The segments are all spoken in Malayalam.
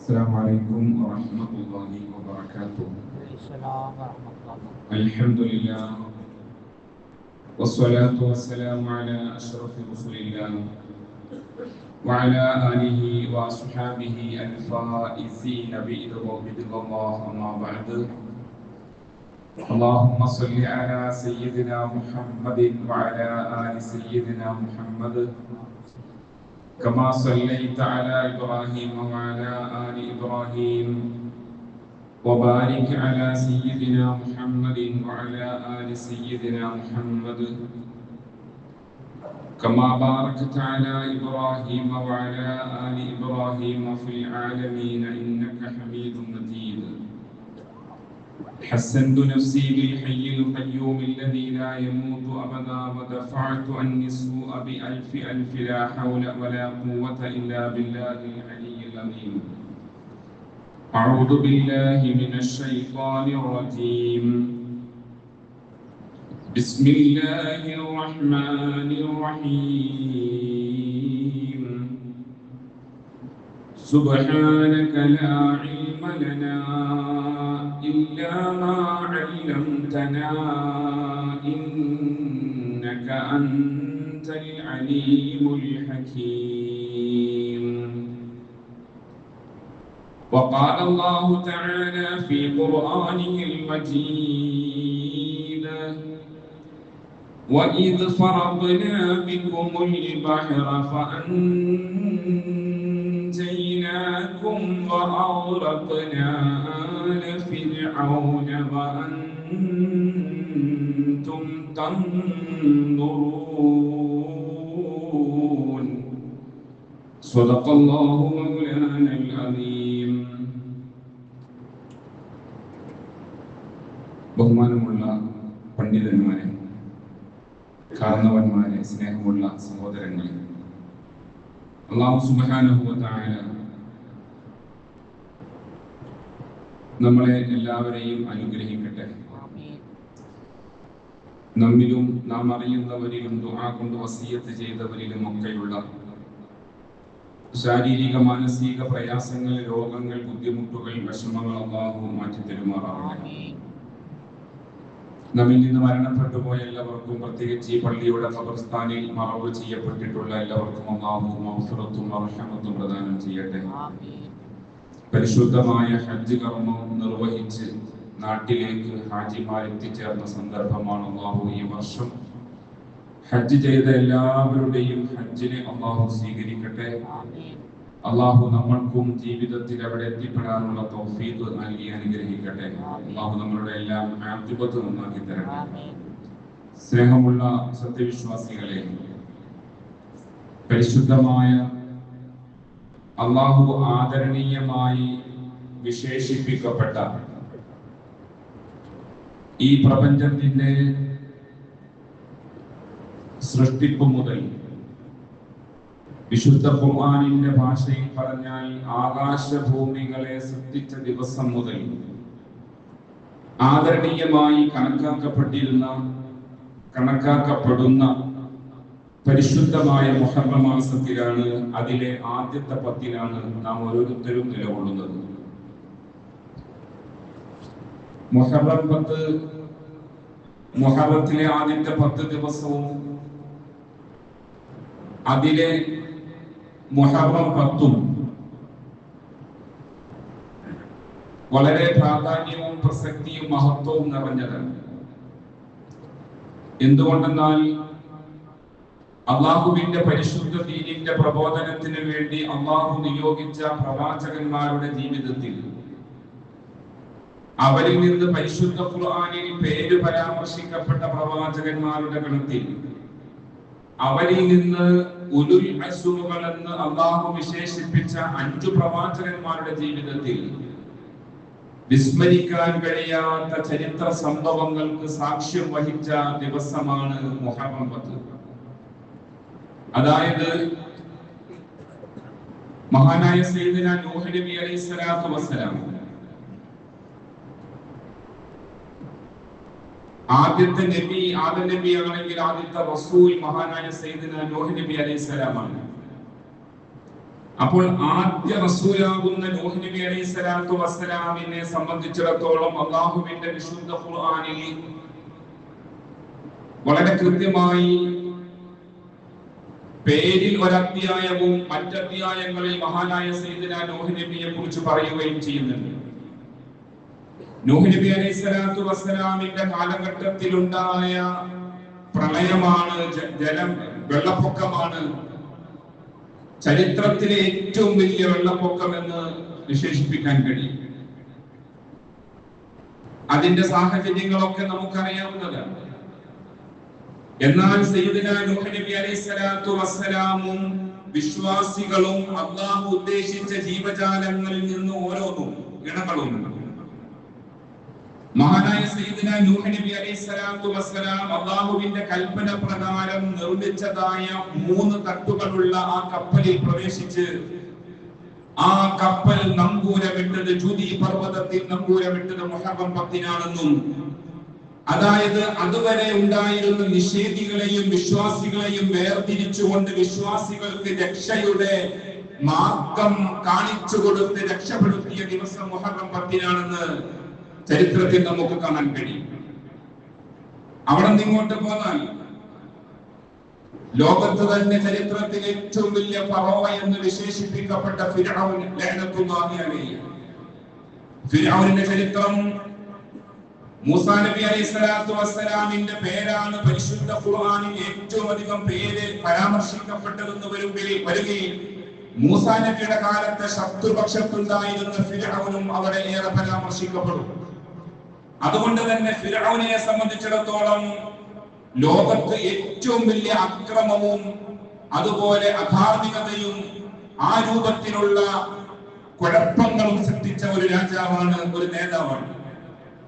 السلام عليكم ورحمة الله وبركاته. السلام ورحمة الله. الحمد لله والصلاة والسلام على أشرف رسول الله وعلى آله وأصحابه الفائزين برضا الله، أما بعد. اللهم صل على سيدنا محمد وعلى آل سيدنا محمد كما صليت على إبراهيم وعلى آل إبراهيم وبارك على سيدنا محمد وعلى آل سيدنا محمد كما باركت على إبراهيم وعلى آل إبراهيم في العالمين إنك حميد مجيد. حسنت نفسي بالحي القيوم الذي لا يموت أبدا ودفعت عني السوء بألف ألف لا حول ولا قوة إلا بالله العلي العظيم. أعوذ بالله من الشيطان الرجيم. بسم الله الرحمن الرحيم. سبحانك لا علم لنا إلا ما علمتنا إنك أنت العليم الحكيم. وقال الله تعالى في قرآنه المجيد: وإذ فرضنا بكم البحر فأنجيناكم وأغرقنا آل فرعون وأنتم تنظرون. صدق الله مولانا العظيم. ബഹുമാനമുള്ള പണ്ഡിതന്മാരെ, കാരണവന്മാരെ, സ്നേഹമുള്ള സഹോദരങ്ങളെ, അല്ലാഹു സുബ്ഹാനഹു വ തആല നമ്മളെ എല്ലാവരെയും അനുഗ്രഹിക്കട്ടെ. നമ്മിലും നാം അറിയുന്നവരിലും ദുആ കൊണ്ട് വസിയത്ത് ചെയ്തവരിലും ഒക്കെയുള്ള ശാരീരിക മാനസിക പ്രയാസങ്ങൾ, രോഗങ്ങൾ, ബുദ്ധിമുട്ടുകൾ, വിഷമങ്ങൾ അല്ലാഹു മാറ്റി തരുമാറാകട്ടെ. നമ്മിൽ നിന്ന് മരണപ്പെട്ടു പോയ എല്ലാവർക്കും, പ്രത്യേകിച്ച് ഈ പള്ളിയുടെ ഖബർസ്ഥാനിൽ മറവ് ചെയ്യപ്പെട്ടിട്ടുള്ള എല്ലാവർക്കും അല്ലാഹു മഗ്ഫിറത്തും റഹ്മത്തും പ്രദാനം ചെയ്യട്ടെ. പരിശുദ്ധമായ ഹജ്ജ് കർമ്മം നിർവഹിച്ച് നാട്ടിലേക്ക് ഹാജിമാർ എത്തിച്ചേർന്ന സന്ദർഭമാണ്. അല്ലാഹു ഈ വർഷം ഹജ്ജ് ചെയ്ത എല്ലാവരുടെയും ഹജ്ജിനെ അല്ലാഹു സ്വീകരിക്കട്ടെ. അല്ലാഹു നമ്മൾക്കും ജീവിതത്തിൽ അവിടെ എത്തിപ്പെടാനുള്ള തൗഫീഖ് നൽകി അനുഗ്രഹിക്കട്ടെ. അല്ലാഹു നമ്മളുടെ എല്ലാം ആഖിബത്ത് നന്നാക്കി തരട്ടെ. സ്നേഹമുള്ള സത്യവിശ്വാസികളെ, പരിശുദ്ധമായ അല്ലാഹു ആദരണീയമായി വിശേഷിപ്പിക്കപ്പെട്ട ഈ പ്രപഞ്ചത്തിന്റെ സൃഷ്ടിപ്പ് മുതൽ, വിശുദ്ധ ഖുർആനിന്റെ ഭാഷയിൽ പറഞ്ഞാൽ ആകാശഭൂമികളെ സൃഷ്ടിച്ച ദിവസം മുതൽ ആദരണീയമായി കണക്കാക്കപ്പെടുന്ന പരിശുദ്ധമായ മുഹറം മാസത്തിലാണ്, അതിലെ ആദ്യത്തെ 10 നാം ഓരോരുത്തരും നിലകൊള്ളുന്നത്. മുഹറം 10, മുഹറത്തിലെ ആദ്യത്തെ 10 ദിവസവും അതിലെ മുഹറം 10 വളരെ പ്രാധാന്യവും പ്രസക്തിയും മഹത്വവും നിറഞ്ഞതാണ്. എന്തുകൊണ്ടെന്നാൽ അള്ളാഹുവിന്റെ പരിശുദ്ധ ദീനിന്റെ പ്രബോധനത്തിന് വേണ്ടി അള്ളാഹു നിയോഗിച്ച പ്രവാചകന്മാരുടെ ജീവിതത്തിൽ, അവരിൽ നിന്ന് പരിശുദ്ധ ഖുർആനിൽ പേര് പരാമർശിക്കപ്പെട്ട പ്രവാചകന്മാരുടെ ഗണത്തിൽ, അവരിൽ നിന്ന് ഉലുൽ അസ്മുകൾ എന്ന് അള്ളാഹു വിശേഷിപ്പിച്ച 5 പ്രവാചകന്മാരുടെ ജീവിതത്തിൽ വിസ്മരിക്കാൻ കഴിയാത്ത ചരിത്ര സംഭവങ്ങൾക്ക് സാക്ഷ്യം വഹിച്ച ദിവസമാണ് മുഹറം 10. അതായത് മഹാനായ സയ്യിദുനാ നൂഹ് നബി അലൈഹിസ്സലാത്തു വസ്സലാം ആദ്യത്തെ നബി ആദം നബി ആണെങ്കിൽ ആദ്യത്തെ റസൂൽ മഹാനായ സയ്യിദുനാ നൂഹ് നബി അലൈഹിസ്സലാമാണ്. അപ്പോൾ ആദ്യ റസൂലാകുന്ന നൂഹ് നബി അലൈഹിസ്സലാത്തു വസ്സലാമിനെ സംബന്ധിച്ചിടത്തോളം അല്ലാഹുവിന്റെ വിശുദ്ധ ഖുർആനിൽ വളരെ കൃത്യമായി പേരിൽ ഒരധ്യായവും മറ്റധ്യായങ്ങളിൽ മഹാനായ സയ്യിദുനാ നൂഹ് നബിയെ കുറിച്ച് പറയുകയും ചെയ്യുന്നുണ്ട്. നൂഹ് നബി അലൈഹിസ്സലാത്തു വസ്സലാമിന്റെ കാലഘട്ടത്തിലുണ്ടായ പ്രളയമാണ്, വെള്ളപ്പൊക്കമാണ് ചരിത്രത്തിലെ ഏറ്റവും വലിയ വെള്ളപ്പൊക്കം എന്ന് വിശേഷിപ്പിക്കാൻ കഴിയും. അതിന്റെ സാഹചര്യങ്ങളൊക്കെ നമുക്കറിയാവുന്നതാണ്. എന്നാൽ സയ്യിദുനാ നൂഹ് നബി അലൈഹിസ്സലാത്തു വസ്സലാമും വിശ്വാസികളും അല്ലാഹു ഉദ്ദേശിച്ച ജീവജാലങ്ങളിൽ നിന്ന് ഓരോന്നും ഗണങ്ങളും മഹാനായ സയ്യിദുനാ നൂഹ് നബി അലൈഹിസ്സലാത്തു വസ്സലാം അല്ലാഹുവിന്റെ കൽപ്പന പ്രകാരം നിർമ്മിച്ചതായ 3 തട്ടുകളുള്ള ആ കപ്പലിൽ പ്രവേശിച്ച് ആ കപ്പൽ നങ്കൂരമിട്ടത് ജൂദി പർവ്വതത്തിൽ നങ്കൂരമിട്ടത് മുഹറം 10-നാണെന്നും, അതായത് അതുവരെ ഉണ്ടായിരുന്ന നിഷേധികളെയും വിശ്വാസികളെയും വേർതിരിച്ചുകൊണ്ട് വിശ്വാസികൾക്ക് രക്ഷയുടെ മാർഗം കാണിച്ചു കൊടുത്ത് രക്ഷപ്പെടുത്തിയ ദിവസം മുഹറം 10-നാണെന്ന് ചരിത്രത്തിൽ നമുക്ക് കാണാൻ കഴിയും. അവിടെ നിന്നിങ്ങോട്ട് പോന്നാൽ ലോകത്ത് തന്നെ ചരിത്രത്തിൽ ഏറ്റവും വലിയ ഫറോവ എന്ന് വിശേഷിപ്പിക്കപ്പെട്ട ഫിർഔൻ ലഅനത്തുല്ലാഹി അലൈഹി. ഫിർഔനിന്റെ ചരിത്രം മൂസാ നബി അലൈഹിസ്സലാത്തു വസ്സലാമിന്റെ പേരാണ് പരിശുദ്ധ ഖുർആനിൽ ഏറ്റവും അധികം പേര് പരാമർശിക്കപ്പെട്ടതെന്ന് വരികയും മൂസാ നബിയുടെ കാലത്തെ ശത്രുപക്ഷത്തുണ്ടായിരുന്ന ഫിർഔനും അവിടെ ഏറെ പരാമർശിക്കപ്പെടും. അതുകൊണ്ട് തന്നെ ഫിർഔനെ സംബന്ധിച്ചിടത്തോളം ലോകത്ത് ഏറ്റവും വലിയ അക്രമവും അതുപോലെ അധാർമികതയും ആ രൂപത്തിലുള്ള കുഴപ്പങ്ങളും സൃഷ്ടിച്ച ഒരു രാജാവാണ്, ഒരു നേതാവാണ്.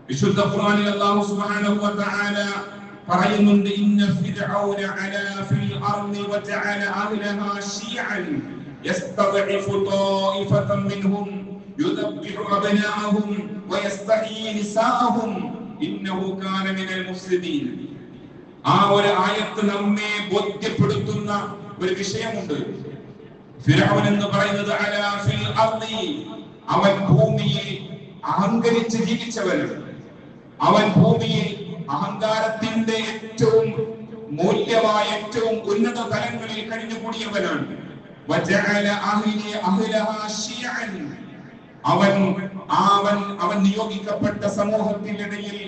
വിശുദ്ധ ഖുർആനിൽ അല്ലാഹു സുബ്ഹാനഹു വ തആല പറയുന്നുണ്ട്, ഇന്ന ഫിർഔന അലാ ഫിൽ അർളി വജഅല അഹ്ലഹാ ശീഅൻ യസ്തദ്ഇഫു ത്വായിഫതൻ മിൻഹും യുദബ്ബിഹു അബ്നാഅഹും വയസ്തഹീ നിസാഅഹും ഇന്നഹു കാന മിനൽ മുഫ്സിദീൻ. ആ ഒരു ആയത്ത് നമ്മെ ബോധ്യപ്പെടുത്തുന്ന ഒരു വിഷയമുണ്ട്. ഫിർഔൻ എന്ന് പറയുന്നത് അലാ ഫിൽ അർളി, അവൻ ഭൂമിയിൽ അഹങ്കരിച്ച് ജീവിച്ചവനാണ്. അവൻ ഭൂമിയിൽ അഹങ്കാരത്തിന്റെ ഏറ്റവും മൂല്യമായ ഏറ്റവും ഉന്നത തലങ്ങളിൽ കഴിഞ്ഞുകൂടിയവനാണ്. വജഅല അഹ്ലഹാ ശീഅൻ, അവൻ നിയോഗിക്കപ്പെട്ട സമൂഹത്തിനിടയിൽ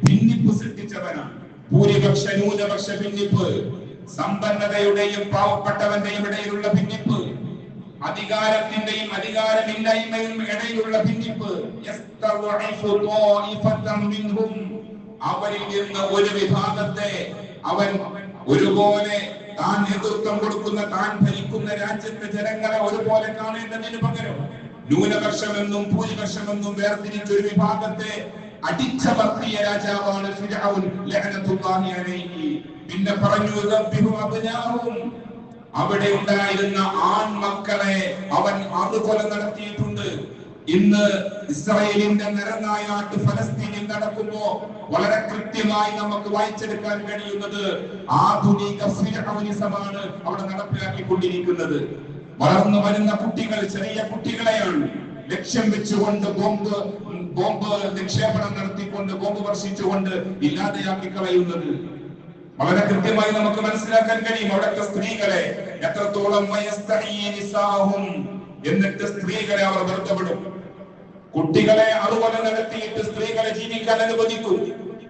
ഭിന്നിപ്പ് സൃഷ്ടിച്ചവനാണ്. ഭൂരിപക്ഷ ന്യൂനപക്ഷ ഭിന്നിപ്പ്, സമ്പന്നതയുടെയും പാവപ്പെട്ടവന്റെയും ഇടയിലുള്ള ഭിന്നിപ്പ്, അധികാരത്തിന്റെയും അധികാരമില്ലായ്മയും ഇടയിലുള്ള ഭിന്നിപ്പ്. അവരിൽ നിന്ന് ഒരു വിഭാഗത്തെ അവൻ ഒരുപോലെ താൻ നേതൃത്വം കൊടുക്കുന്ന, താൻ ഭരിക്കുന്ന രാജ്യത്തെ ജനങ്ങളെ ഒരുപോലെ കാണേണ്ടതിന് പകരം ന്യൂനപക്ഷമെന്നും ഭൂരിപക്ഷമെന്നും വേർതിരിച്ച ഒരു വിഭാഗത്തെ അടിച്ചമർത്തിയ രാജാവാണ് ഫിർഔൻ ലഅനത്തുല്ലാഹി അലൈഹി. പിന്നെ പറഞ്ഞു, യുദബ്ബിഹു അബ്നാഅഹും, അവിടെ ഉണ്ടായിരുന്ന ആൺമക്കളെ അവൻ അതുപോലെ നടത്തിയിട്ടുണ്ട്. ഇന്ന് ഇസ്രായേലിന്റെ നരനായാട്ട് ഫലസ്തീനിൽ നടക്കുമ്പോ വളരെ കൃത്യമായി നമുക്ക് വായിച്ചെടുക്കാൻ കഴിയുന്നത് ആധുനിക ഫിർഔനിസമാണ് അവിടെ നടപ്പിലാക്കിക്കൊണ്ടിരിക്കുന്നത്. വളർന്നു വരുന്ന കുട്ടികൾ, ചെറിയ കുട്ടികളെയാണ് ലക്ഷ്യം വെച്ചുകൊണ്ട് ബോംബ് നിക്ഷേപണം നടത്തിക്കൊണ്ട്, ബോംബ് വർഷിച്ചുകൊണ്ട് ഇല്ലാതെയാക്കി കളയുന്നത് വളരെ കൃത്യമായി നമുക്ക് മനസ്സിലാക്കാൻ കഴിയും. അവിടുത്തെ സ്ത്രീകളെ എത്രത്തോളം എന്നിട്ട് സ്ത്രീകളെ അവർ വെറുതെ കുട്ടികളെ അതുപോലെ നടത്തിയിട്ട് സ്ത്രീകളെ ജീവിക്കാൻ അനുവദിക്കും.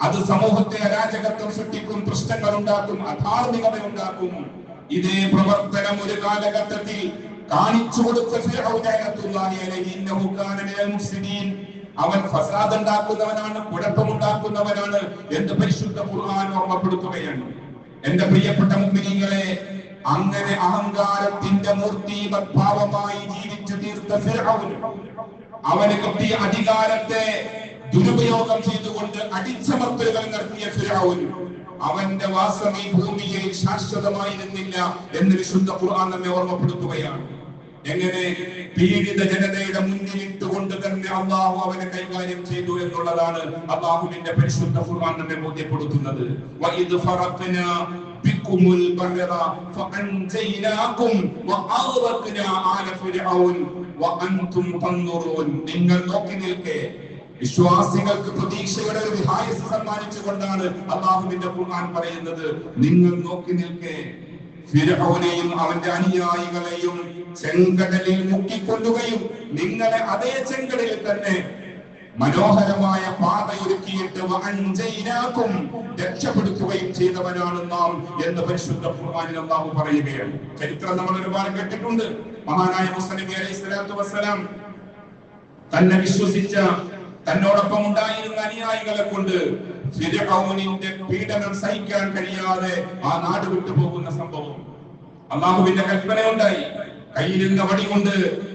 അത് സമൂഹത്തെ അരാജകത്വം സൃഷ്ടിക്കും, പ്രശ്നങ്ങൾ ഉണ്ടാക്കും, അധാർമികത ഉണ്ടാക്കും. ഇതേ പ്രവർത്തനം ഒരു കാലഘട്ടത്തിൽ കാണിച്ചു കൊടുത്ത അവൻ ഫസാദ് ഉണ്ടാക്കുന്നവനാണ്, കുഴപ്പമുണ്ടാക്കുന്നവനാണ് എന്ന് പരിശുദ്ധ ഖുർആൻ ഓർമ്മപ്പെടുത്തുകയാണ്. എന്റെ പ്രിയപ്പെട്ട മുഅ്മിനീങ്ങളെ, അങ്ങനെ അഹങ്കാരത്തിന്റെ മൂർത്തിഭാവമായി ജീവിച്ചു തീർത്ത ഫിർഔൻ, അവന് കിട്ടിയ അധികാരത്തെ ദുരുപയോഗം ചെയ്തുകൊണ്ട് അടിച്ചമർത്തലുകൾ നടത്തിയ ഫിർഔൻ, അവന്റെ വാസം ഈ ഭൂമിയിൽ ശാശ്വതമായിരുന്നില്ല എന്ന് വിശുദ്ധ ഖുർആൻ നമ്മെ ഓർമ്മപ്പെടുത്തുകയാണ്. എങ്ങനെ പീഡിത ജനതയുടെ മുന്നിലിട്ടുകൊണ്ട് തന്നെ അള്ളാഹു അവനെ കൈകാര്യം ചെയ്തു എന്നുള്ളതാണ് അള്ളാഹുവിന്റെ പരിശുദ്ധ ഖുർആൻ നമ്മെ ബോധ്യപ്പെടുത്തുന്നത്. വഇദ് ഫറഖ്നാ ബികുമുൽ ബഹറ ഫഅൻജൈനാകും വഅഗ്റഖനാ ആല ഫിർഔൻ വഅൻതും തൻദുറൂൻ. നിങ്ങൾ നോക്കി നിൽക്കെ. വിശ്വാസികൾക്ക് പ്രതീക്ഷയുടെ ഒരു വിഹായസ് സമ്മാനിച്ചുകൊണ്ടാണ് അല്ലാഹുവിന്റെ ഖുർആൻ പറയുന്നത്. നിങ്ങൾ നോക്കി നിൽക്കെ. ഫിർഔനെയും അവന്റെ അനുയായികളെയും ചെങ്കടലിൽ മുക്കിക്കൊല്ലുകയും നിങ്ങളെ അതേ ചെങ്കടലിൽ തന്നെ മനോഹരമായ പാതയൊരുക്കിയിട്ട് രക്ഷപ്പെടുത്തുകയും ചെയ്തവനാണ് നാം എന്ന് പരിശുദ്ധ ഖുർആനിൽ അല്ലാഹു പറയുകയാണ്. ചരിത്രം നമ്മൾ ഒരുപാട് കേട്ടിട്ടുണ്ട്. മഹാനായ മൂസ നബി അലൈഹി സ്വലാത്തു വസ്സലാം തന്നെ വിശ്വസിച്ച തന്നോടൊപ്പം ഉണ്ടായിരുന്ന അനുയായികളെ കൊണ്ട് ഫിർഔനിന്റെ പീഡനം സഹിക്കാൻ കഴിയാതെ ആ നാട് വിട്ടു പോകുന്ന സംഭവം. അല്ലാഹുവിന്റെ കൽപ്പനയുണ്ടായി. കയ്യിലിരുന്ന വടി കൊണ്ട്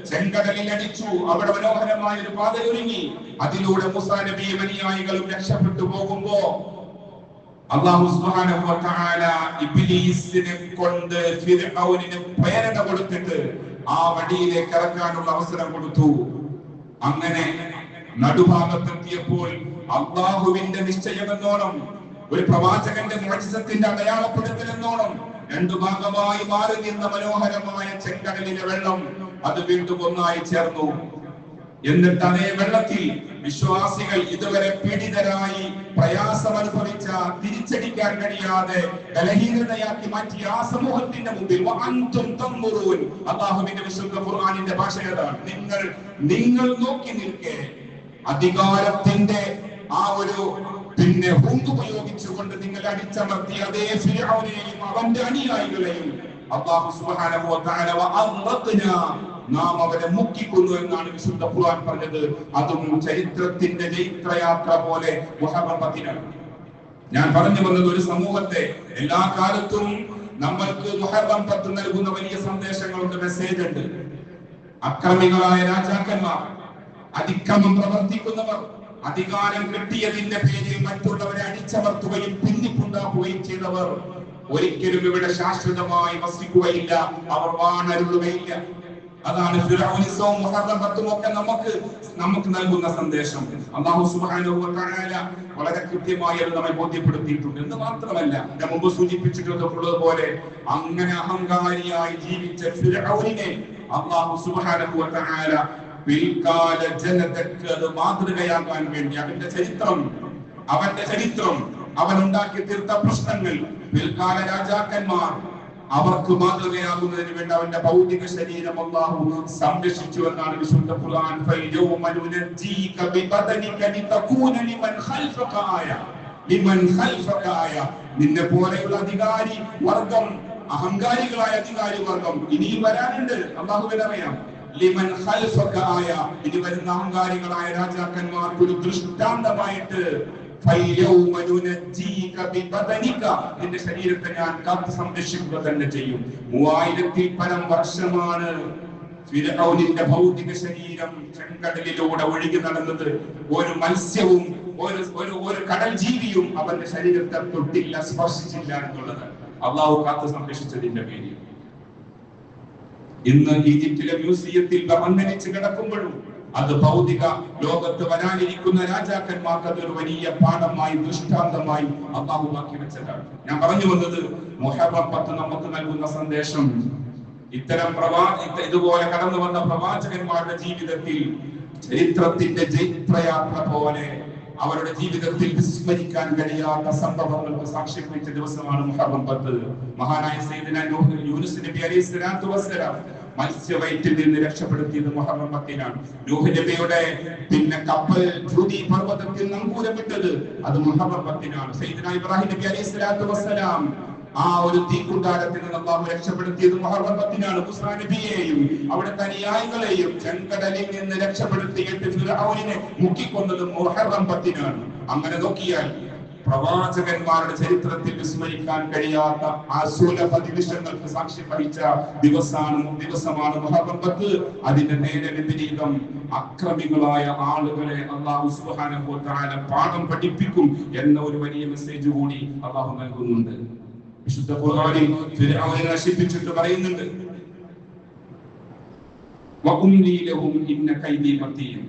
ചെങ്കടലിൽ അടിച്ചു. അവിടെ മനോഹരമായ ഒരു പാതയൊരുങ്ങി. അതിലൂടെ മൂസാ നബിയും അനുയായികളും രക്ഷപ്പെട്ടു പോകുമ്പോ അല്ലാഹു സുബ്ഹാനഹു വ തആല ഇബ്ലീസിനെ കൊണ്ട് ഫിർഔനിന് പ്രേരണ കൊടുത്തിട്ട് ആ വടിയിലേക്ക് ഇറക്കാനുള്ള അവസരം കൊടുത്തു. അങ്ങനെ നടുഭാഗത്തെത്തിയപ്പോൾ അല്ലാഹുവിന്റെ നിശ്ചയമെന്നോണം, ഒരു പ്രവാചകന്റെ മുഅ്ജിസത്തിന്റെ അടയാളപ്പെടുത്തൽ എന്നോണം രണ്ടു ഭാഗമായി മാറി നിന്ന മനോഹരമായ ചെങ്കടലിലെ വെള്ളം അത് വീണ്ടും ഒന്നായി ചേർന്നു. എന്നിട്ട് അതേ വെള്ളത്തിൽ വിശ്വാസികൾ ഇതുവരെ പീഡിതരായി പ്രയാസം അനുഭവിച്ച, തിരിച്ചടിക്കാൻ കഴിയാതെ ബലഹീനതയാക്കി മാറ്റിയ ആ സമൂഹത്തിന്റെ മുമ്പിൽ അല്ലാഹുവിന്റെ വിശുദ്ധ ഖുർആനിന്റെ ഭാഷ ഏതാണ്? നിങ്ങൾ നോക്കി നിൽക്കെ. അധികാരത്തിന്റെ ആ ഒരു ഉപയോഗിച്ചുകൊണ്ട് നിങ്ങൾ അടിച്ചമർത്തി അതേ ഫിർഔനെയും അവന്റെ അനുയായികളെയും അല്ലാഹു സുബ്ഹാനഹു വ തആല നാം അവരെ മുക്കിക്കൊന്നു എന്നാണ് വിശുദ്ധ ഖുർആൻ പറഞ്ഞത്. അതും ചരിത്രത്തിന്റെ ചൈത്രയാത്ര പോലെ മുഹറം 10 ഞാൻ പറഞ്ഞു വന്നത്, ഒരു സമൂഹത്തെ എല്ലാ കാലത്തും നമ്മൾക്ക് മുഹറം 10 നൽകുന്ന വലിയ സന്ദേശങ്ങളുണ്ട്, മെസ്സേജ് ഉണ്ട്. അക്രമികളായ രാജാക്കന്മാർ, അതിക്രമം പ്രവർത്തിക്കുന്നവർ, അധികാരം കിട്ടിയതിന്റെ പേരിൽ മറ്റുള്ളവരെ അടിച്ചമർത്തുകയും ഭിന്നിപ്പുണ്ടാക്കുകയും ചെയ്തവർ ഒരിക്കലും ഇവിടെ ശാശ്വതമായി വസിക്കുകയില്ല. അവർ വാണരുളുകയില്ല. അതാണ് ഫിർഔനിസവും മുഹറം 10 ഒക്കെ നമുക്ക് നൽകുന്ന സന്ദേശം. അല്ലാഹു സുബ്ഹാനഹു വ തആല വളരെ കൃത്യമായി അത് നമ്മെ ബോധ്യപ്പെടുത്തിയിട്ടുണ്ട്. എന്ന് മാത്രമല്ല, ഞാൻ മുമ്പ് സൂചിപ്പിച്ചിട്ടുള്ളതുപോലെ അങ്ങനെ അഹങ്കാരിയായി ജീവിച്ച ഫിർഔനിനെ അല്ലാഹു സുബ്ഹാനഹു വ തആല പിൽക്കാല ജനതയ്ക്ക് അത് മാതൃകയാകാൻ വേണ്ടി അവന്റെ ചരിത്രം അവൻ ഉണ്ടാക്കി തീർത്ത പ്രശ്നങ്ങൾ പിൽക്കാല രാജാക്കന്മാർ അവർക്ക് മാതൃകയാകുന്നതിന് വേണ്ടി അവന്റെ ഭൗതിക ശരീരം അല്ലാഹു സംരക്ഷിച്ചു എന്നാണ് വിശുദ്ധ ഖുർആൻ. നിന്നെ പോലെയുള്ള അധികാരി വർഗം, അഹങ്കാരികളായ അധികാരി വർഗം ഇനിയും വരാനുണ്ട്. അല്ലാഹുവിനറിയാം. ലിമൻ ഖൽഫക ആയ, ഇനി വരുന്ന അഹങ്കാരികളായ രാജാക്കന്മാർക്ക് ഒരു ദൃഷ്ടാന്തമായിട്ട് നിന്റെ ശരീരത്തെ ഞാൻ കാത്തു സംരക്ഷിക്കുക തന്നെ ചെയ്യും. 3000 പരം വർഷമാണ് ഫിർഔനിന്റെ ഭൗതിക ശരീരം ചെങ്കടലിലൂടെ ഒഴുകി നടന്നത്. ഒരു മത്സ്യവും ഒരു കടൽ ജീവിയും അവന്റെ ശരീരത്തെ തൊട്ടില്ല, സ്പർശിച്ചില്ല എന്നുള്ളത് അല്ലാഹു കാത്തു സംരക്ഷിച്ചതിന്റെ പേരിൽ. ഇന്ന് ഈജിപ്തിലെ മ്യൂസിയത്തിൽ ബഹുമാനിച്ച് കിടക്കുമ്പോഴും അത് ഭൗതിക ലോകത്ത് വരാനിരിക്കുന്ന രാജാക്കന്മാർക്ക് അതൊരു വലിയ പാഠമായി, ദൃഷ്ടാന്തമായി അല്ലാഹു ആക്കി വെച്ചതാണ്. ഞാൻ പറഞ്ഞു വന്നത്, മുഹറം 10 നമുക്ക് നൽകുന്ന സന്ദേശം ഇതുപോലെ കടന്നു വന്ന പ്രവാചകന്മാരുടെ ജീവിതത്തിൽ ചരിത്രത്തിന്റെ ജൈത്രയാത്ര പോലെ അവരുടെ ജീവിതത്തിൽ വിസ്മരിക്കാൻ കഴിയാത്ത സംഭവങ്ങൾക്ക് സാക്ഷ്യം വഹിച്ച ദിവസമാണ് മുഹറം 10. മഹാനായ സയ്യിദുനാ യൂനുസ് നബി അലൈഹി സ്വലാത്തു വസ്സലാം മത്സ്യവയറ്റിൽ നിന്ന് രക്ഷപ്പെടുത്തിയത് മുഹറം 10 നൂഹ് നബിയുടെ കപ്പൽ ജൂദി പർവ്വതത്തിൽ നങ്കൂരമിട്ടത് അത് മുഹറം 10 സയ്യിദുനാ ഇബ്രാഹിം നബി അലൈഹി സ്വലാത്തു വസ്സലാം ആ ഒരു തീക്കുണ്ടാരത്തിൽ നിന്ന് അല്ലാഹു രക്ഷപ്പെടുത്തിയത് മുഹറം 10 മൂസാ നബിയെയും അവിടുത്തെ അനുയായികളെയും ചെങ്കടലിൽ നിന്ന് രക്ഷപ്പെടുത്തിയിട്ട് ഫിർഔനിനെ മുക്കിക്കൊന്നത് മുഹറം 10 അങ്ങനെ നോക്കിയാൽ പ്രവാചകന്മാരുടെ ചരിത്രത്തിൽ വിസ്മരിക്കാൻ കഴിയാത്ത അസുലഭ നിമിഷങ്ങൾക്ക് സാക്ഷ്യം വഹിച്ച ദിവസമാണ് മുഹറം 10. അതിന്റെ നേരെ വിപരീതം അക്രമികളായ ആളുകളെ അല്ലാഹു സുബ്ഹാനഹു വ തആല പാഠം പഠിപ്പിക്കും എന്ന ഒരു വലിയ മെസ്സേജ് കൂടി അല്ലാഹു നൽകുന്നുണ്ട്. വിശുദ്ധ ഖുർആനിൽ ഫിർഔനെ നശിപ്പിച്ചിട്ട് പറയുന്നുണ്ട്, വഉംലി ലഹും ഇന്ന കൈദി മതീൻ.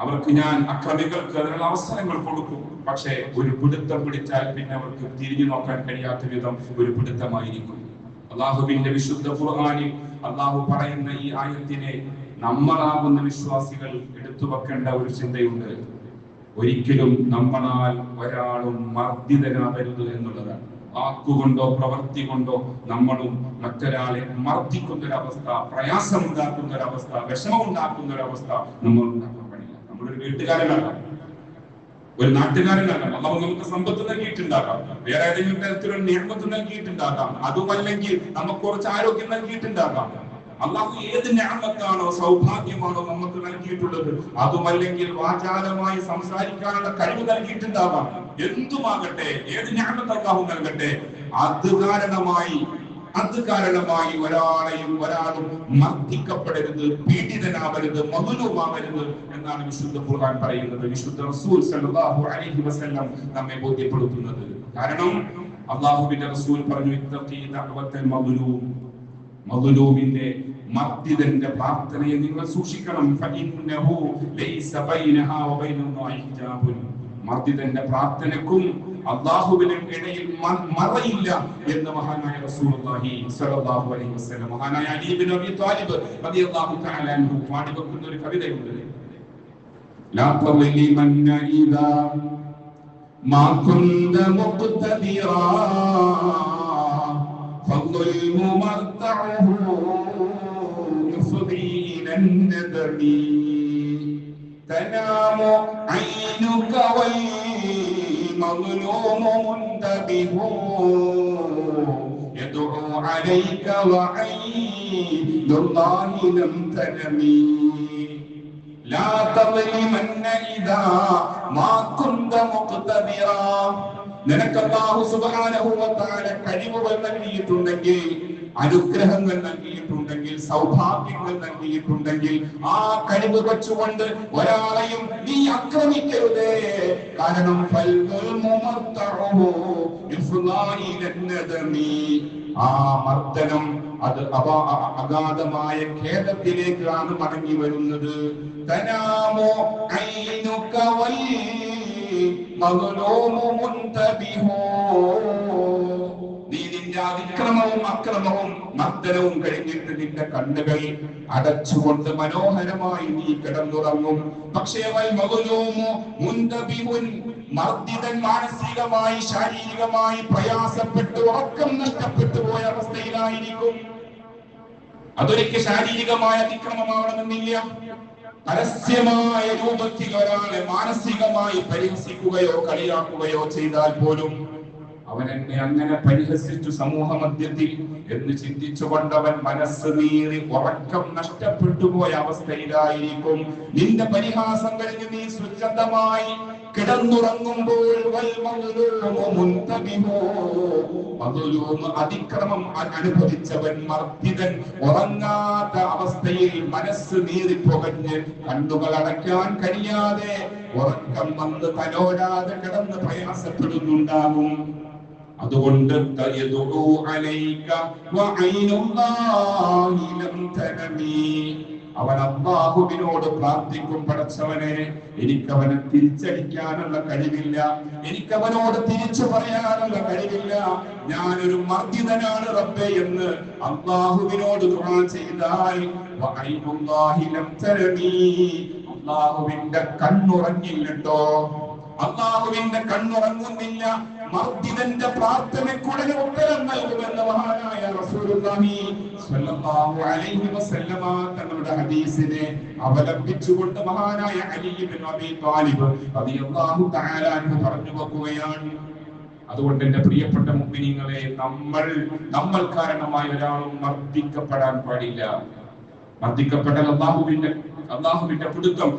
അവർക്ക് ഞാൻ അക്രമികൾക്ക് അതിനുള്ള അവസരങ്ങൾ കൊടുക്കും. പക്ഷേ ഒരു പിടുത്തം പിടിച്ചാൽ പിന്നെ അവർക്ക് തിരിഞ്ഞു നോക്കാൻ കഴിയാത്ത വിധം ഒരു പിടുത്തമായിരിക്കും. അള്ളാഹുവിന്റെ വിശുദ്ധ ഖുർആനിൽ അള്ളാഹു പറയുന്ന ഈ ആയത്തിനെ നമ്മളാകുന്ന വിശ്വാസികൾ എടുത്തു വെക്കേണ്ട ഒരു ചിന്തയുണ്ട്. ഒരിക്കലും നമ്മളാൽ ഒരാളും മർദ്ദിതനാകരുത് എന്നുള്ളതാണ്. വാക്കുകൊണ്ടോ പ്രവൃത്തി കൊണ്ടോ നമ്മളും മറ്റൊരാളെ മർദ്ദിക്കുന്നൊരവസ്ഥ, പ്രയാസമുണ്ടാക്കുന്നൊരവസ്ഥ, വിഷമമുണ്ടാക്കുന്നൊരവസ്ഥ നമ്മൾ ഉണ്ടാക്കാൻ പാടില്ല. നമ്മളൊരു വീട്ടുകാരനാകാം, ഒരു നാട്ടുകാരനാകാം, അള്ളാഹു നമുക്ക് സമ്പത്ത് നൽകിയിട്ടുണ്ടാകാം, വേറെ ഏതെങ്കിലും തരത്തിലൊരു നിയമത്ത് നൽകിയിട്ടുണ്ടാകാം, അതുമല്ലെങ്കിൽ നമുക്ക് കുറച്ച് ആരോഗ്യം നൽകിയിട്ടുണ്ടാകാം. അള്ളാഹു ഏത് നിഅമത്താണോ സൗഭാഗ്യമാണോ നമുക്ക് നൽകിയിട്ടുള്ളത്, അതുമല്ലെങ്കിൽ വാചാലമായി സംസാരിക്കാനുള്ള കഴിവ് നൽകിയിട്ടുണ്ടാകാം. എന്തുമാകട്ടെ, ഏത് നിഅമത്ത് അള്ളാഹു നൽകട്ടെ, അത് കാരണമായി ഒരാളും മർദ്ദിക്കപ്പെടരുത്, പീഡിതനാവരുത്, മദ്ലൂമാവരുത് എന്നാണ് വിശുദ്ധ ഖുർആൻ പറയുന്നത്, വിശുദ്ധ റസൂൽ സല്ലല്ലാഹു അലൈഹി വസല്ലം നമ്മെ ബോധ്യപ്പെടുത്തുന്നത്. കാരണം അള്ളാഹുവിന്റെ റസൂൽ പറഞ്ഞു, ഇത്തഖീ ദഅവത്തൽ മദ്ലൂം, മദ്ലൂമിന്റെ മർദ്ദിതന്റെ പ്രാർത്ഥനയെ നിങ്ങൾ സൂക്ഷിക്കണം. ഫഇന്നഹു ലൈസ ബൈനഹാ വബൈനല്ലാഹി ഹിജാബുൻ, മർദ്ദിതന്റെ പ്രാർത്ഥനയ്ക്കും അല്ലാഹുവിനും ഇടയിൽ മറയില്ല എന്ന് മഹാനായ റസൂലുള്ളാഹി സ്വല്ലല്ലാഹു അലൈഹി വസല്ലം, മഹാനായ അലി ഇബ്നു അബീ ത്വാലിബ് റളിയല്ലാഹു തആല അൻഹു പാടി വെക്കുന്ന ഒരു കവിതയുണ്ട്. ലാ തളിമന്ന ഇദാ മാ കുന്ത മുഖ്തദിറാ فالظلم مرتعه يفضي إلى الندم تنام عينك والمظلوم منتبه يدعو عليك وعين الله لم تنم لا تظلمن إذا ما كنت مقتدرا. നിനക്ക് അല്ലാഹു സുബ്ഹാനഹു വ തആല കഴിവുകൾ നൽകിയിട്ടുണ്ടെങ്കിൽ, അനുഗ്രഹങ്ങൾ നൽകിയിട്ടുണ്ടെങ്കിൽ, സൗഭാഗ്യങ്ങൾ നൽകിയിട്ടുണ്ടെങ്കിൽ, ആ കഴിവ് വെച്ചുകൊണ്ട് ഒരാളെയും നീ ആക്രമിക്കരുതേ. കാരണം ആ മർദ്ദനം അത് അഗാധമായ ഖേദത്തിലേക്കാണ് മടങ്ങി വരുന്നത്. തനാമോ ഐനുക വൽ മദ്ലൂമു മുൻതബിഹു, നീ നിന്റെ അതിക്രമവും അക്രമവും മർദ്ദനവും കഴിഞ്ഞിട്ട് നിന്റെ കണ്ണുകൾ അടച്ചുകൊണ്ട് മനോഹരമായി നീ കിടന്നുറങ്ങും. പക്ഷേ വൽ മദ്ലൂമു മുൻതബിഹുൻ, മർദ്ദിതൻ മാനസികമായി ശാരീരികമായി പ്രയാസപ്പെട്ട് ഉറക്കം നഷ്ടപ്പെട്ടു പോയ അവസ്ഥയിലായിരിക്കും. അതൊരിക്കൽ ശാരീരികമായ അതിക്രമമാവണമെന്നില്ല. പരസ്യമായ രൂപത്തിൽ ഒരാളെ മാനസികമായി പരിഹസിക്കുകയോ കളിയാക്കുകയോ ചെയ്താൽ പോലും അവൻ എന്നെ അങ്ങനെ പരിഹസിച്ചു സമൂഹ മധ്യത്തിൽ എന്ന് ചിന്തിച്ചുകൊണ്ടവൻ മനസ്സ് നീറി ഉറക്കം നഷ്ടപ്പെട്ടു പോയ അവസ്ഥയിലായിരിക്കും. നിന്റെ പരിഹാസം കഴിഞ്ഞ് നീ സ്വച്ഛന്തമായി കിടന്നുറങ്ങുമ്പോൾ അതിക്രമം അനുഭവിച്ചവൻ, മർദ്ദിതൻ ഉറങ്ങാത്ത അവസ്ഥയിൽ മനസ്സ് നീറി പുകഞ്ഞ് കണ്ണുകൾ അടയ്ക്കാൻ കഴിയാതെ ഉറക്കം വന്ന് തലോടാതെ കിടന്ന് പ്രയാസപ്പെടുന്നുണ്ടാകും. അതുകൊണ്ട് അവൻ അല്ലാഹുവിനോട് പ്രാർത്ഥിക്കും, പടച്ചവനെ എനിക്കവനെ തിരിച്ചടിക്കാനുള്ള കഴിവില്ല, എനിക്കവനോട് തിരിച്ചു പറയാനുള്ള കഴിവില്ല, ഞാനൊരു മർദ്ദിതനാണ് റബ്ബേ എന്ന് അല്ലാഹുവിനോട് ദുആ ചെയ്താൽ അല്ലാഹുവിന്റെ കണ്ണുറങ്ങില്ലട്ടോ, അല്ലാഹുവിന്റെ കണ്ണുറങ്ങുന്നില്ല. മർദ്ദിതന്റെ പ്രാർത്ഥനയ്ക്കുടനെ ഉത്തരം നൽകുമെന്ന് മഹാനായ റസൂലുള്ളാഹി സ്വല്ലല്ലാഹു അലൈഹി വസല്ലമ തങ്ങളുടെ ഹദീസിനെ അവലംബിച്ചുകൊണ്ട് മഹാനായ അലി ഇബ്നു അബീ ത്വാലിബ് റളിയല്ലാഹു തആല അൻഹു പറഞ്ഞു വെക്കുകയാണ്. അതുകൊണ്ട് എന്റെ പ്രിയപ്പെട്ട മുഅ്മിനീങ്ങളെ, നമ്മൾ കാരണമായി ഒരാളും മർദ്ദിക്കപ്പെടാൻ പാടില്ല. മർദ്ദിക്കപ്പെട്ടാൽ അല്ലാഹുവിന്റെ പിടുത്തം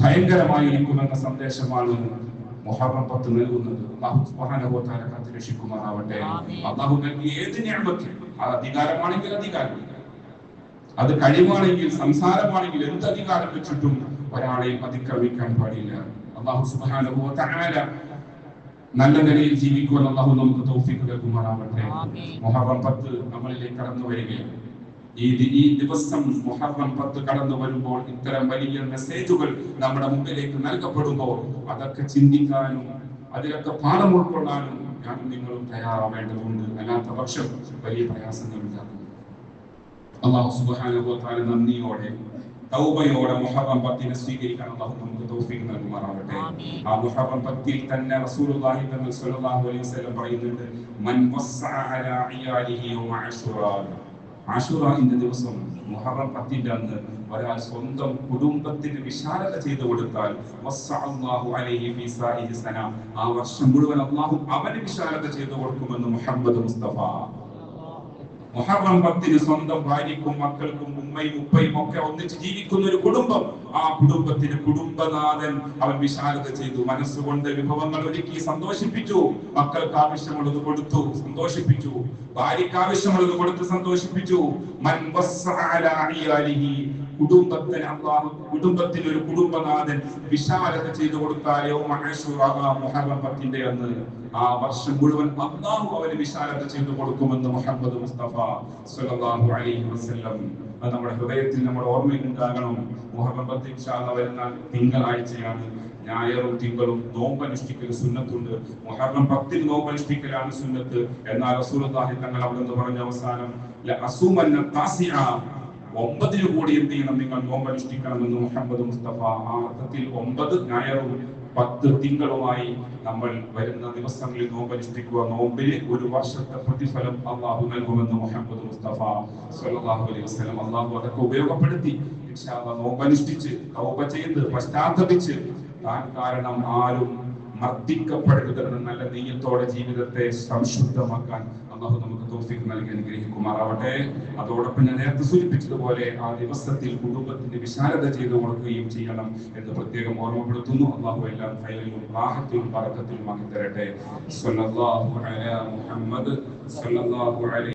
ഭയങ്കരമായിരിക്കുമെന്ന സന്ദേശമാണ് മുഹറം 10 നൽകുന്നത്. അല്ലാഹു സുബ്ഹാനഹു വ തആല കാത്തുരക്ഷിക്കുമാറാവട്ടെ. അല്ലാഹു നൽകിയ ഏത് നിഅമത്തും, അത് അധികാരമാണെങ്കിൽ അധികാരം, അത് കഴിവാണെങ്കിൽ, സംസാരമാണെങ്കിൽ, എന്ത് അധികാരം വെച്ചിട്ടും ഒരാളെയും അതിക്രമിക്കാൻ പാടില്ല. അല്ലാഹു സുബ്ഹാനഹു വ തആല നല്ല നിലയിൽ ജീവിക്കുവാൻ അല്ലാഹു നമുക്ക് തൗഫീഖ് നൽകുമാറാവട്ടെ. മുഹറം 10 നമ്മളിലേക്ക് കടന്നു വരികയാണ്. ഈ ദിവസം മുഹറം 10 കടന്നു വരുമ്പോൾ ഇത്തരം വലിയ മെസ്സേജുകൾ നമ്മുടെ മുമ്പിലേക്ക് നൽകപ്പെടുമ്പോൾ അതൊക്കെ ചിന്തിക്കാനും അതിലൊക്കെ പാഠം ഉൾക്കൊള്ളാനും ഞാനും നിങ്ങളും തയ്യാറാവേണ്ടതുണ്ട്. അല്ലാത്ത പക്ഷം വലിയ പ്രയാസങ്ങൾ ഉണ്ടാകും. അല്ലാഹു സുബ്ഹാനഹു വ തആല നന്ദിയോടെ തൗബയോടെ മുഹറം 10 സ്വീകരിക്കാൻ അല്ലാഹു നമുക്ക് തൗഫീഖ് നൽകുമാറാവട്ടെ. ആ മുഹറം 10 തന്നെ റസൂലുള്ളാഹി സ്വല്ലല്ലാഹു അലൈഹി വസല്ലം പറയുന്നുണ്ട്, മൻ വസ്സഅ അലാ ഇയാലിഹി യൗമ അശൂറാ. ആശൂറാന്റെ ദിവസം മുഹറം 10 അന്ന് ഒരാൾ സ്വന്തം കുടുംബത്തിന് വിശാലത ചെയ്തു കൊടുത്താൽ വസ്സഅല്ലാഹു അലൈഹി ഫീ സാഇരി സന, ആ വർഷം മുഴുവൻ അല്ലാഹു അവന് വിശാലത ചെയ്തു കൊടുക്കുമെന്ന് മുഹമ്മദ് മുസ്തഫ. മുഹറം 10 സ്വന്തം ഭാര്യക്കും മക്കൾക്കും ഉമ്മയും ഉപ്പയും ഒക്കെ ഒന്നിച്ച് ജീവിക്കുന്ന ഒരു കുടുംബം, ആ കുടുംബത്തിന് കുടുംബനാഥൻ അവൻ വിശാലത ചെയ്തു. മനസ്സുകൊണ്ട് വിഭവങ്ങൾ ഒരുക്കി സന്തോഷിപ്പിച്ചു. മക്കൾക്ക് ആവശ്യമുള്ളത് കൊടുത്തു സന്തോഷിപ്പിച്ചു. ഭാര്യയ്ക്ക് ആവശ്യമുള്ളത് കൊടുത്ത് സന്തോഷിപ്പിച്ചു. മൻ വസ്സഅ അലാ ഇയാലിഹി, കുടുംബത്തിന് അല്ലാഹു കുടുംബത്തിന് ഒരു കുടുംബനാഥൻ വിശാലത ചെയ്തു കൊടുത്താൽ യൗമ അശൂറാ മുഹറം 10 അന്ന് ആ വർഷം മുഴുവൻ അല്ലാഹു അവന് വിശാലത ചെയ്തു കൊടുക്കുമെന്ന് മുഹമ്മദ് മുസ്തഫ സ്വല്ലല്ലാഹു അലൈഹി വസല്ലം. അത് നമ്മുടെ ഹൃദയത്തിൽ നമ്മുടെ ഓർമ്മയിൽ ഉണ്ടാകണം. മുഹറം 10 ഇൻഷാ അല്ലാഹ് വരുന്ന തിങ്കളാഴ്ചയാണ്. ഞായറും തിങ്കളും നോമ്പനുഷ്ഠിക്കൽ സുന്നത്തുണ്ട്. മുഹറം 10 നോമ്പനുഷ്ഠിക്കലാണ് സുന്നത്ത്. എന്നാൽ റസൂലുള്ളാഹി തങ്ങൾ അവിടുന്ന് പറഞ്ഞ അവസാനം ലഅസൂമന്ന താസിഅ, 9 കൂടി എന്ത് ചെയ്യണം, നിങ്ങൾ നോമ്പനുഷ്ഠിക്കണമെന്ന് മുഹമ്മദ് മുസ്തഫ. ആ അർത്ഥത്തിൽ 9 ഞായറും 10 തിങ്കളുമായി നമ്മൾ വരുന്ന ദിവസങ്ങളിൽ നോമ്പനുഷ്ഠിക്കുക. നോമ്പിന് ഒരു വർഷത്തെ പ്രതിഫലം അല്ലാഹു നൽകുമെന്ന് മുഹമ്മദ് മുസ്തഫ സ്വല്ലല്ലാഹു അലൈഹി വസല്ലം. അല്ലാഹു അതൊക്കെ ഉപയോഗപ്പെടുത്തി ഇൻഷാ അല്ലാഹ് നോമ്പനുഷ്ഠിച്ച് തൗബ ചെയ്ത് പശ്ചാത്തപിച്ച് താൻ കാരണം ആരും മർദ്ദിക്കപ്പെടരുതെന്ന നല്ല നെയ്യത്തോടെ ജീവിതത്തെ സംശുദ്ധമാക്കാൻ അല്ലാഹു നമുക്ക് തൗഫീഖ് നൽകി അനുഗ്രഹിക്കുമാറാവട്ടെ. അതോടൊപ്പം ഞാൻ നേരത്തെ സൂചിപ്പിച്ചതുപോലെ ആ ദിവസത്തിൽ കുടുംബത്തിന് വിശാലത ചെയ്തു കൊടുക്കുകയും ചെയ്യണം എന്ന് പ്രത്യേകം ഓർമ്മപ്പെടുത്തുന്നു. അല്ലാഹു എല്ലാം ഖൈറിലും റാഹത്തിലും ബറക്കത്തിലും ആക്കി തരട്ടെ. സ്വല്ലല്ലാഹു അലാ മുഹമ്മദ് സ്വല്ലല്ലാഹു അലൈഹി